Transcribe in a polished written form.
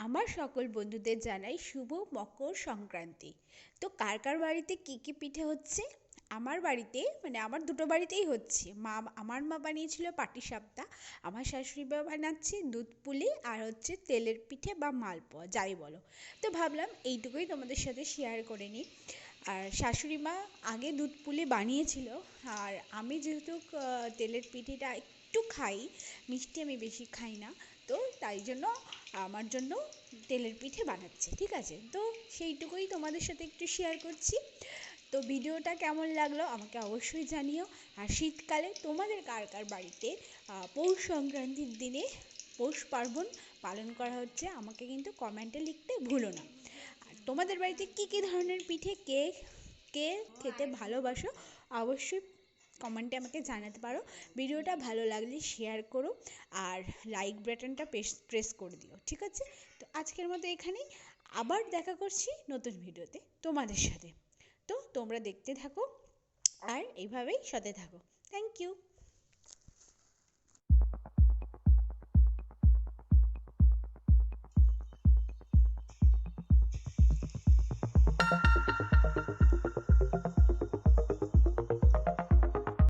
আমার সকল বন্ধুদের জানাই শুভ মকর সংক্রান্তি। তো কার কার বাড়িতে কী কী পিঠে হচ্ছে? আমার বাড়িতে মানে আমার দুটো বাড়িতেই হচ্ছে। আমার মা বানিয়েছিল পাটিসাপটা, আমার শাশুড়ি মা বানাচ্ছে দুধ পুলি আর হচ্ছে তেলের পিঠে বা মালপোয়া যাই বলো। তো ভাবলাম এইটুকুই তোমাদের সাথে শেয়ার করে নিই। আর শাশুড়ি মা আগে দুধ পুলি বানিয়েছিল, আর আমি যেহেতু তেলের পিঠেটা একটু খাই, মিষ্টি আমি বেশি খাই না, তো তাই জন্য আমার জন্য তেলের পিঠে বানাচ্ছে, ঠিক আছে? তো সেইটুকুই তোমাদের সাথে একটু শেয়ার করছি। তো ভিডিওটা কেমন লাগলো আমাকে অবশ্যই জানিও। আর শীতকালে তোমাদের কার কার বাড়িতে পৌষ সংক্রান্তির দিনে পৌষ পার্বণ পালন করা হচ্ছে আমাকে কিন্তু কমেন্টে লিখতে ভুলো না। আর তোমাদের বাড়িতে কী কী ধরনের পিঠে কে কে খেতে ভালোবাসো অবশ্যই কমেন্টে আমাকে জানাতে পারো। ভিডিওটা ভালো লাগলে শেয়ার করো, আর লাইক বাটনটা প্রেস করে দিও, ঠিক আছে? তো আজকের মতো এখানেই, আবার দেখা করছি নতুন ভিডিওতে তোমাদের সাথে। তো তোমরা দেখতে থাকো আর এইভাবেই সাথে থাকো। Thank you.